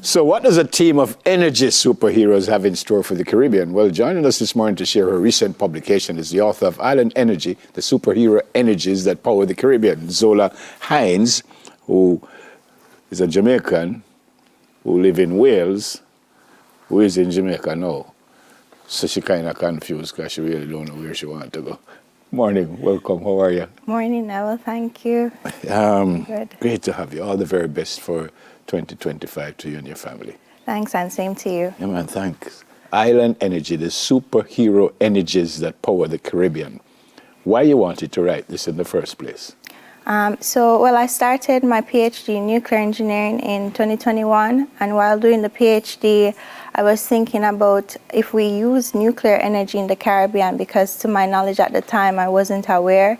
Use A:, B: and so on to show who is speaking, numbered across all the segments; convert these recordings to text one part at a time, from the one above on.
A: So what does a team of energy superheroes have in store for the Caribbean? Well, joining us this morning to share her recent publication is the author of Island Energy, the superhero energies that power the Caribbean, Zola Hinds, who is a Jamaican who lives in Wales, who is in Jamaica now. So she kind of confused because she really don't know where she wants to go. Morning, welcome, how are you?
B: Morning, Noel, thank you.
A: Good. Great to have you. All the very best for 2025 to you and your family.
B: Thanks, and same to you.
A: Yeah, man, thanks. Island Energy, the superhero energies that power the Caribbean. Why you wanted to write this in the first place?
B: I started my PhD in nuclear engineering in 2021, and while doing the PhD, I was thinking about if we use nuclear energy in the Caribbean, because to my knowledge at the time, I wasn't aware.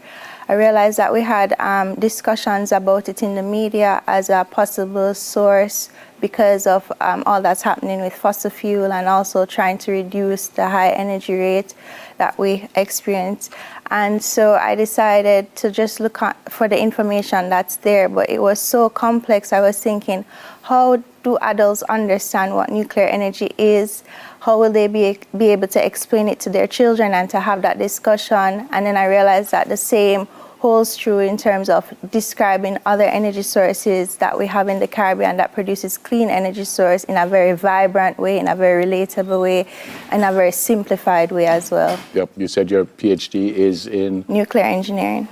B: I realized that we had discussions about it in the media as a possible source because of all that's happening with fossil fuel and also trying to reduce the high energy rate that we experience. And so I decided to just look for the information that's there, but it was so complex. I was thinking, how do adults understand what nuclear energy is? How will they be able to explain it to their children and to have that discussion? And then I realized that the same holds true in terms of describing other energy sources that we have in the Caribbean that produces clean energy source in a very vibrant way, in a very relatable way, in a very simplified way as well.
A: Yep, you said your PhD is in?
B: Nuclear engineering.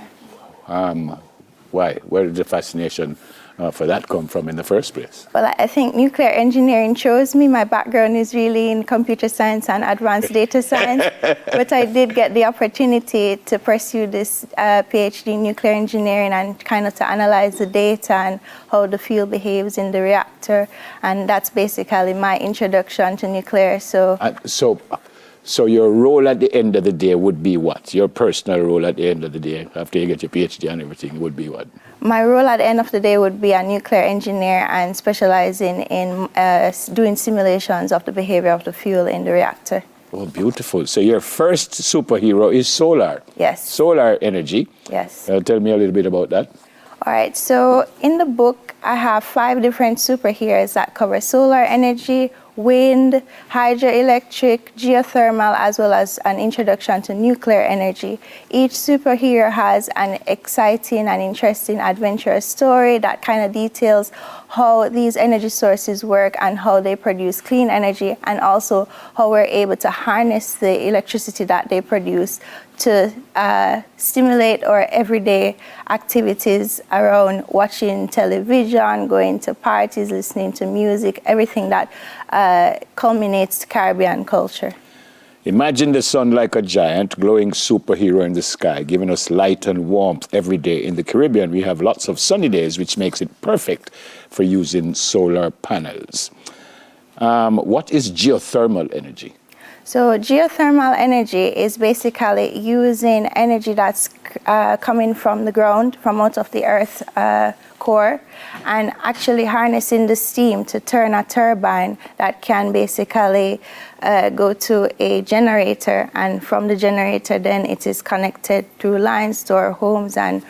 A: Why? Where did the fascination for that come from in the first place?
B: Well, I think nuclear engineering chose me. My background is really in computer science and advanced data science, but I did get the opportunity to pursue this PhD in nuclear engineering and kind of to analyze the data and how the fuel behaves in the reactor, and that's basically my introduction to nuclear.
A: So your role at the end of the day would be what? Your personal role at the end of the day, after you get your PhD and everything, would be what?
B: My role at the end of the day would be a nuclear engineer and specializing in doing simulations of the behavior of the fuel in the reactor.
A: Oh, beautiful. So your first superhero is solar.
B: Yes.
A: Solar energy.
B: Yes.
A: Tell me a little bit about that.
B: All right. So in the book, I have 5 different superheroes that cover solar energy, wind, hydroelectric, geothermal, as well as an introduction to nuclear energy. Each superhero has an exciting and interesting adventurous story that kind of details how these energy sources work and how they produce clean energy, and also how we're able to harness the electricity that they produce to stimulate our everyday activities around watching television, going to parties, listening to music, everything that culminates Caribbean culture.
A: Imagine the sun like a giant, glowing superhero in the sky, giving us light and warmth every day. In the Caribbean, we have lots of sunny days, which makes it perfect for using solar panels. What is geothermal energy?
B: So geothermal energy is basically using energy that's coming from the ground, from out of the earth core, and actually harnessing the steam to turn a turbine that can basically go to a generator, and from the generator then it is connected through lines to our homes, and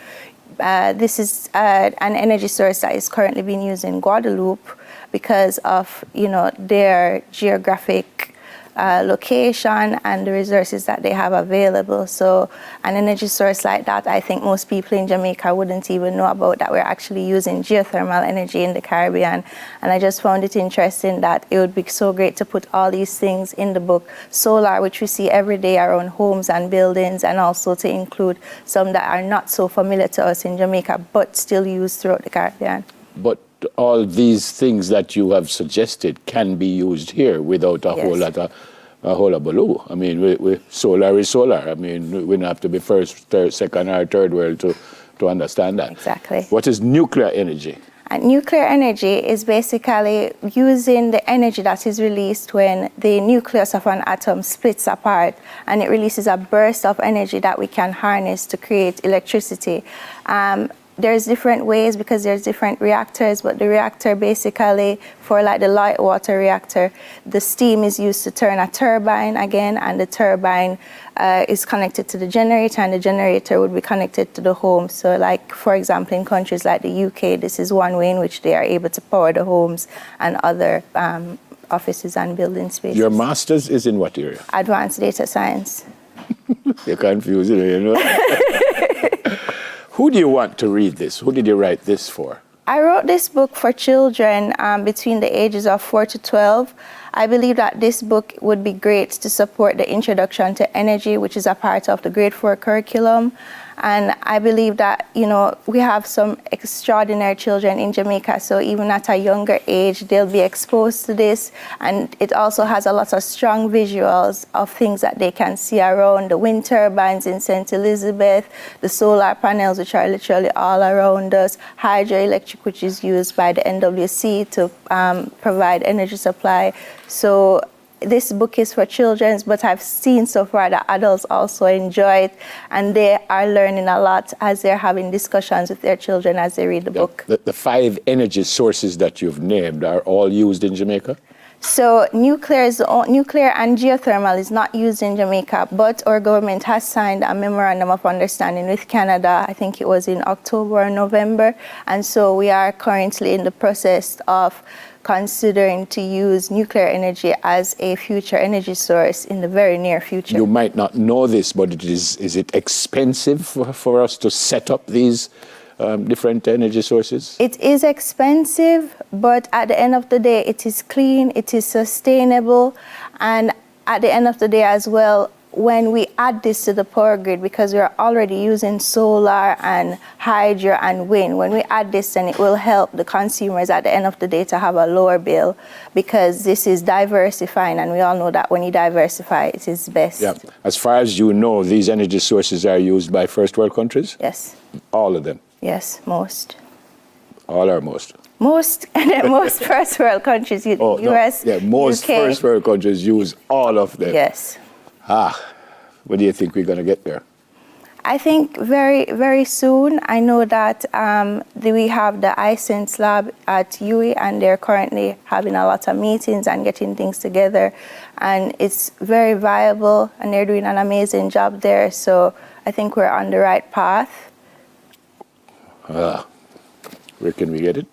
B: this is an energy source that is currently being used in Guadeloupe because of their geographic location and the resources that they have available. So an energy source like that, I think most people in Jamaica wouldn't even know about, that we're actually using geothermal energy in the Caribbean. And I just found it interesting that it would be so great to put all these things in the book. Solar, which we see every day around homes and buildings, and also to include some that are not so familiar to us in Jamaica, but still used throughout the Caribbean.
A: But all these things that you have suggested can be used here without a whole lot of hullabaloo. I mean, solar is solar. I mean, we don't have to be first, second, or third world to understand that.
B: Exactly.
A: What is nuclear energy?
B: And nuclear energy is basically using the energy that is released when the nucleus of an atom splits apart, and it releases a burst of energy that we can harness to create electricity. there's different ways because there's different reactors, but the reactor basically, for like the light water reactor, the steam is used to turn a turbine again, and the turbine is connected to the generator, and the generator would be connected to the home. So like, for example, in countries like the UK, this is one way in which they are able to power the homes and other offices and building spaces.
A: Your master's is in what area?
B: Advanced data science.
A: You're confusing me, you know? Who do you want to read this? Who did you write this for?
B: I wrote this book for children between the ages of 4 to 12. I believe that this book would be great to support the introduction to energy, which is a part of the grade 4 curriculum. And I believe that, you know, we have some extraordinary children in Jamaica, so even at a younger age, they'll be exposed to this. And it also has a lot of strong visuals of things that they can see around, the wind turbines in St. Elizabeth, the solar panels, which are literally all around us, hydroelectric, which is used by the NWC to provide energy supply. So this book is for children, but I've seen so far that adults also enjoy it, and they are learning a lot as they're having discussions with their children as they read the book.
A: The 5 energy sources that you've named are all used in Jamaica?
B: So nuclear and geothermal is not used in Jamaica, but our government has signed a memorandum of understanding with Canada. I think it was in October or November, and so we are currently in the process of considering to use nuclear energy as a future energy source in the very near future.
A: You might not know this, but is it expensive for us to set up these different energy sources?
B: It is expensive, but at the end of the day, it is clean, it is sustainable, and at the end of the day as well, when we add this to the power grid, because we are already using solar and hydro and wind, when we add this, then it will help the consumers at the end of the day to have a lower bill, because this is diversifying, and we all know that when you diversify, it is best.
A: Yeah. As far as you know, these energy sources are used by first world countries?
B: Yes.
A: All of them?
B: Yes, most.
A: All or most?
B: Most first world countries, US,
A: no. Yeah, most
B: UK.
A: first world countries use all of them.
B: Yes.
A: When do you think we're going to get there?
B: I think very, very soon. I know that we have the iSense lab at UWI, and they're currently having a lot of meetings and getting things together. And it's very viable, and they're doing an amazing job there. So I think we're on the right path.
A: Where can we get it?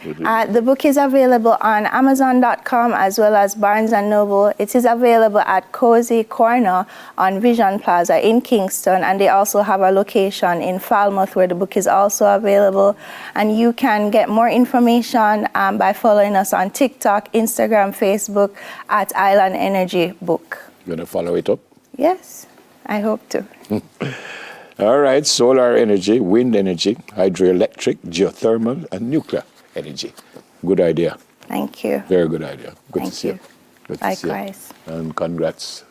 B: The book is available on Amazon.com as well as Barnes & Noble. It is available at Cozy Corner on Vision Plaza in Kingston, and they also have a location in Falmouth where the book is also available. And you can get more information by following us on TikTok, Instagram, Facebook at Island Energy Book.
A: You going to follow it up?
B: Yes, I hope to.
A: All right, solar energy, wind energy, hydroelectric, geothermal, and nuclear energy. Good idea.
B: Thank you.
A: Very good idea. Good
B: Thank
A: to see
B: you.
A: you. Good
B: Likewise.
A: To see you. And congrats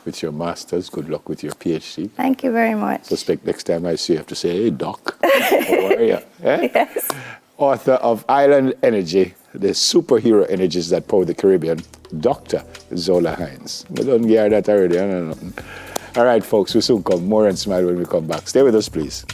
A: with your master's. Good luck with your PhD.
B: Thank you very much.
A: Suspect next time I see you have to say, hey, Doc, how are you? Eh?
B: Yes.
A: Author of Island Energy, the superhero energies that power the Caribbean, Dr. Zola Hinds. I don't hear that already. I don't know. All right, folks, we soon come. More and smile when we come back. Stay with us, please.